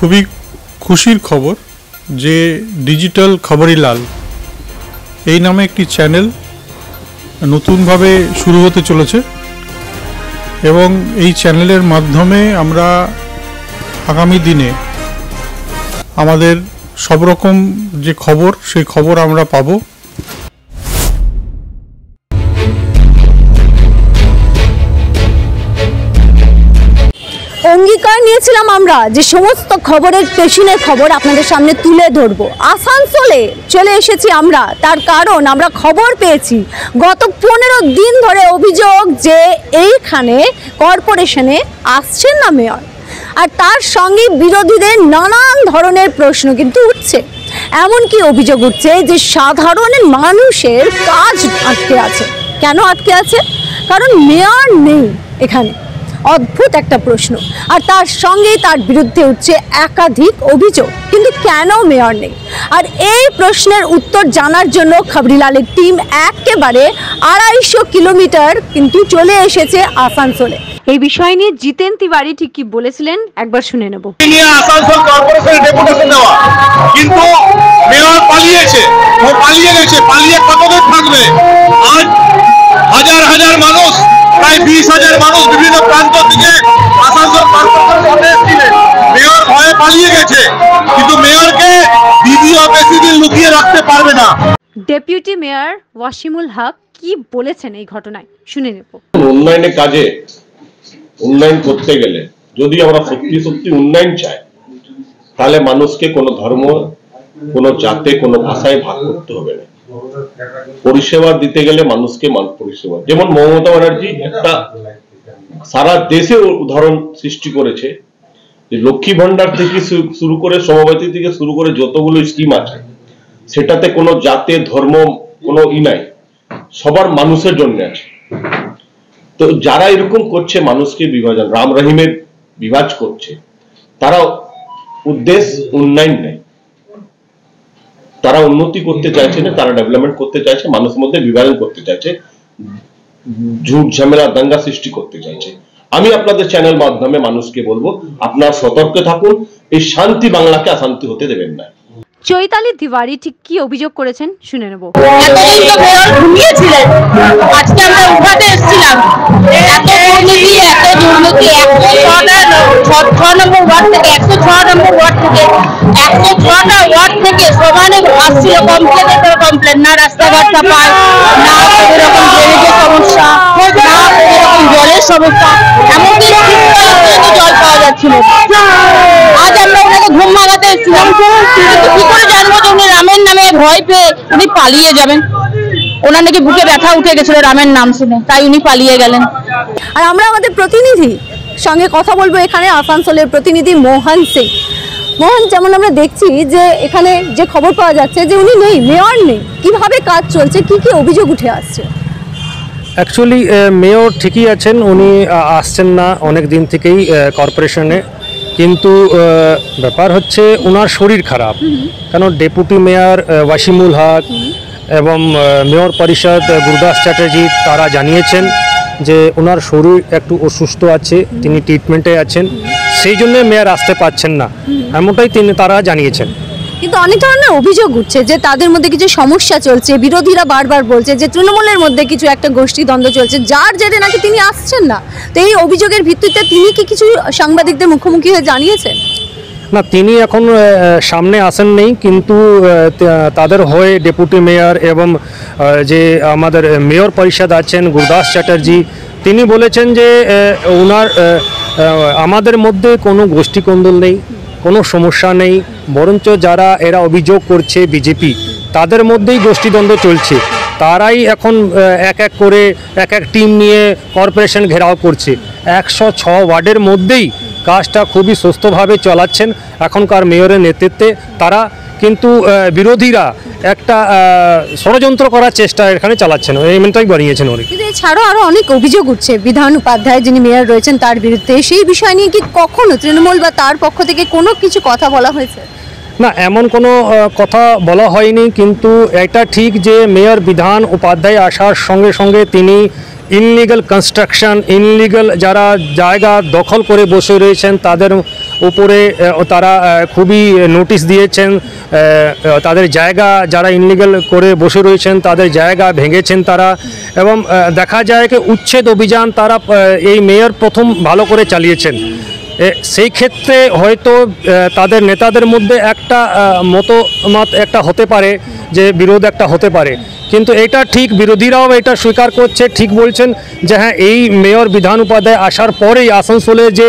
খুবই খুশির খবর যে ডিজিটাল খবরিলাল এই নামে একটি চ্যানেল নতুনভাবে শুরু হতে চলেছে এবং এই চ্যানেলের মাধ্যমে আমরা আগামী দিনে আমাদের সব রকম যে খবর সেই খবর আমরা পাবো। অঙ্গীকার নিয়েছিলাম আমরা যে সমস্ত খবরের পেছনের খবর আপনাদের সামনে তুলে ধরবো। আসানসোলে চলে এসেছি আমরা, তার কারণ আমরা খবর পেয়েছি গত 15 দিন ধরে অভিযোগ যে এইখানে কর্পোরেশনে আসছেন না মেয়র, আর তার সঙ্গে বিরোধীদের নানান ধরনের প্রশ্ন কিন্তু উঠছে। এমনকি অভিযোগ উঠছে যে সাধারণ মানুষের কাজ আটকে আছে। কেন আটকে আছে? কারণ মেয়র নেই এখানে। অদ্ভুত একটা প্রশ্ন, আর তার সঙ্গেই তার বিরুদ্ধে উঠছে একাধিক অভিযোগ। কিন্তু কেন মেয়র নেই? আর এই প্রশ্নের উত্তর জানার জন্য খবরিলালের টিম একেবারে 250 কিলোমিটার কিন্তু চলে এসেছে আসানসোলে। এই বিষয় নিয়ে জিতেন তিওয়ারি ঠিক কি বলেছিলেন একবার শুনে নেব। আসানসোল কর্পোরেশনের ডেপুটেশন দেওয়া, কিন্তু মেয়র পালিয়েছে, ও পালিয়ে গেছে। পালিয়ে কতদিন থাকবে? আজ হাজার হাজার মানুষ, প্রায় 20,000 মানুষ বিভিন্ন প্রান্ত থেকে আসানসোল কর্পোরেশনের সামনে এসেছিলেন। মেয়র ভয়ে পালিয়ে গেছে, কিন্তু মেয়রকে দিদিও বেশি দিন লুকিয়ে রাখতে পারবে না। ডেপুটি মেয়র ওয়াসিমুল হক কি বলেছেন এই ঘটনায় শুনে নেব। উন্নয়নের কাজে উন্নয়ন করতে গেলে যদি আমরা সত্যি সত্যি উন্নয়ন চাই, তাহলে মানুষকে কোনো ধর্ম, কোনো জাতে, কোনো ভাষায় ভাগ করতে হবে না। পরিষেবা দিতে গেলে মানুষকে পরিষেবা, যেমন মমতা ব্যানার্জি একটা সারা দেশে উদাহরণ সৃষ্টি করেছে যে লক্ষ্মী ভান্ডার থেকে শুরু করে সমবায়িত থেকে শুরু করে যতগুলো স্কিম আছে, সেটাতে কোনো জাতে ধর্ম কোনো নাই, সবার মানুষের জন্য আছে। তো যারা এরকম করছে, মানুষকে বিভাজন, রাম রহিমের বিভাজ করছে, তারা উদ্দেশ্য উন্নয়ন নেই, তারা উন্নতি করতে চাইছে না, তারা ডেভেলপমেন্ট করতে চাইছে, মানুষের মধ্যে বিভাজন করতে চাইছে, ঝুট ঝামেলা দাঙ্গা সৃষ্টি করতে চাইছে। আমি আপনাদের চ্যানেল মাধ্যমে মানুষকে বলবো, আপনারা সতর্ক থাকুন, এই শান্তি বাংলাকে অশান্তি হতে দেবেন না। চৈতালি তিওয়ারি ঠিক কি অভিযোগ করেছেন শুনে নেব। এতদিন তো মেয়র ঘুমিয়েছিলেন, আজকে আমরা উঠাতে এসেছিলাম। এত দুর্নীতি, এত দুর্নীতি, 106 নম্বর ওয়ার্ড থেকে 106 নম্বর ওয়ার্ড থেকে 106টা ওয়ার্ড থেকে সমানে আসছিল কমপ্লেনের পর কমপ্লেন। না রাস্তাঘাট পায়, না এরকম ড্রেনেজের সমস্যা, না এরকম জলের সমস্যা, এমনকি জল পাওয়া যাচ্ছিল। আজ আমরা ওনাকে ঘুম ভাঙাতে এসেছিলাম, কি করে জানবো যে উনি রামের নামে ভয় পেয়ে উনি পালিয়ে যাবেন? ওনার নাকি বুকে ব্যথা উঠে গেছিল রামের নাম শুনে, তাই উনি পালিয়ে গেলেন। আর আমরা আমাদের প্রতিনিধি সঙ্গে কথা বলবো, এখানে আসানসোলের প্রতিনিধি মোহন সিং। মোহন, যেমন আমরা দেখছি যে এখানে যে খবর পাওয়া যাচ্ছে যে উনি নেই, মেয়র নেই, কিভাবে কাজ চলছে, কি কি অভিযোগ উঠে আসছে? অ্যাকচুয়ালি মেয়র ঠিকই আছেন, উনি আসছেন না অনেক দিন থেকেই কর্পোরেশনে, কিন্তু ব্যাপার হচ্ছে ওনার শরীর খারাপ। কারণ ডেপুটি মেয়র ওয়াসিমুল হক এবং মেয়র পরিষদ গুরুদাস চ্যাটার্জি তারা জানিয়েছেন যে ওনার শরীর একটু অসুস্থ আছে, তিনি ট্রিটমেন্টে আছেন, সেই জন্য মেয়র আসতে পারছেন না, এমনটাই তারা জানিয়েছেন। কিন্তু অনেক ধরনের অভিযোগ উঠছে যে তাদের মধ্যে কিছু সমস্যা চলছে, বিরোধীরা বারবার বলছে যে তৃণমূলের মধ্যে কিছু একটা গোষ্ঠী দ্বন্দ্ব চলছে, যার জেরে নাকি তিনি আসছেন না। তো এই অভিযোগের ভিত্তিতে তিনি কি কিছু সাংবাদিকদের মুখোমুখি হয়ে জানিয়েছেন? না, তিনি এখন সামনে আসেন নেই, কিন্তু তাদের হয়ে ডেপুটি মেয়র এবং যে আমাদের মেয়র পরিষদ আছেন গুরুদাস চ্যাটার্জি, তিনি বলেছেন যে ওনার আমাদের মধ্যে কোনো গোষ্ঠী কোন্দল নেই, কোনো সমস্যা নেই, বরঞ্চ যারা এরা অভিযোগ করছে বিজেপি, তাদের মধ্যেই গোষ্ঠীদ্বন্দ্ব চলছে। তারাই এখন এক এক করে এক এক টিম নিয়ে কর্পোরেশন ঘেরাও করছে। 106 ওয়ার্ডের মধ্যেই কাজটা খুবই সুস্থভাবে চালাচ্ছেন এখনকার মেয়রের নেতৃত্বে তারা, কিন্তু বিরোধীরা একটা ষড়যন্ত্র করার চেষ্টা এখানে চালাচ্ছেন, এমনটাই বানিয়েছেন উনি। কিন্তু এছাড়াও আরও অনেক অভিযোগ উঠছে বিধান উপাধ্যায় যিনি মেয়র রয়েছেন তার বিরুদ্ধে। সেই বিষয় নিয়ে কি কখনো তৃণমূল বা তার পক্ষ থেকে কোনো কিছু কথা বলা হয়েছে? না, এমন কোনো কথা বলা হয়নি, কিন্তু এটা ঠিক যে মেয়র বিধান উপাধ্যায় আসার সঙ্গে সঙ্গে তিনি ইনলিগাল কনস্ট্রাকশন, ইনলিগাল যারা জায়গা দখল করে বসে রয়েছেন তাদের উপরে তারা খুবই নোটিশ দিয়েছেন, তাদের জায়গা যারা ইনলিগাল করে বসে রয়েছেন তাদের জায়গা ভেঙেছেন তারা, এবং দেখা যায় কি উচ্ছেদ অভিযান তারা এই মেয়র প্রথম ভালো করে চালিয়েছেন। সেই ক্ষেত্রে হয়তো তাদের নেতাদের মধ্যে একটা মতামত একটা হতে পারে, যে বিরোধ একটা হতে পারে, কিন্তু এটা ঠিক বিরোধীরাও এটা স্বীকার করছে, ঠিক বলছেন যে হ্যাঁ এই মেয়র বিধান উপাধ্যায় আসার পরেই আসানসোলে যে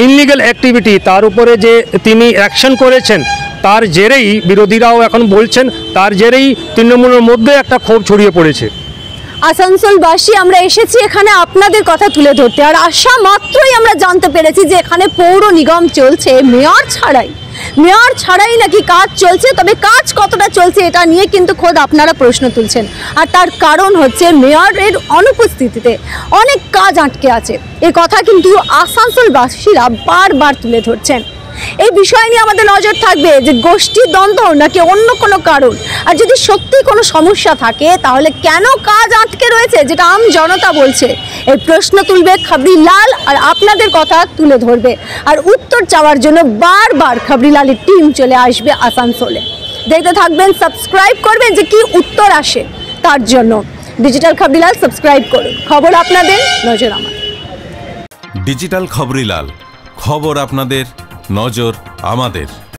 ইনলিগাল অ্যাক্টিভিটি তার উপরে যে তিনি অ্যাকশন করেছেন তার জেরেই বিরোধীরাও এখন বলছেন তার জেরেই তৃণমূলের মধ্যে একটা ক্ষোভ ছড়িয়ে পড়েছে। আসানসোলবাসী আমরা এসেছি এখানে আপনাদের কথা তুলে ধরতে, আর আসা মাত্রই আমরা জানতে পেরেছি যে এখানে পৌর নিগম চলছে মেয়র ছাড়াই নাকি কাজ চলছে। তবে কাজ কতটা চলছে এটা নিয়ে কিন্তু খোদ আপনারা প্রশ্ন তুলছেন, আর তার কারণ হচ্ছে মেয়রের অনুপস্থিতিতে অনেক কাজ আটকে আছে। এই কথা কিন্তু আসানসোলবাসীরা বারবার তুলে ধরছেন। এই বিষয় নিয়ে আমাদের নজর থাকবে যে গোষ্ঠী দ্বন্দ্ব নাকি অন্য কোনো কারণ, আর যদি সত্যি কোনো সমস্যা থাকে তাহলে কেন কাজ আটকে রয়েছে যেটা আম জনতা বলছে। এই প্রশ্ন তুলবে খাবরিলাল আর আপনাদের কথা তুলে ধরবে, আর উত্তর চাওয়ার জন্য বারবার খাবরিলালের টিম চলে আসবে আসানসোলে। দেখতে থাকবেন, সাবস্ক্রাইব করবেন যে কি উত্তর আসে তার জন্য। ডিজিটাল খাবরিলাল সাবস্ক্রাইব করুন, খবর আপনাদের, নজর আমার। ডিজিটাল খবরিলাল, খবর আপনাদের, নজর আমাদের।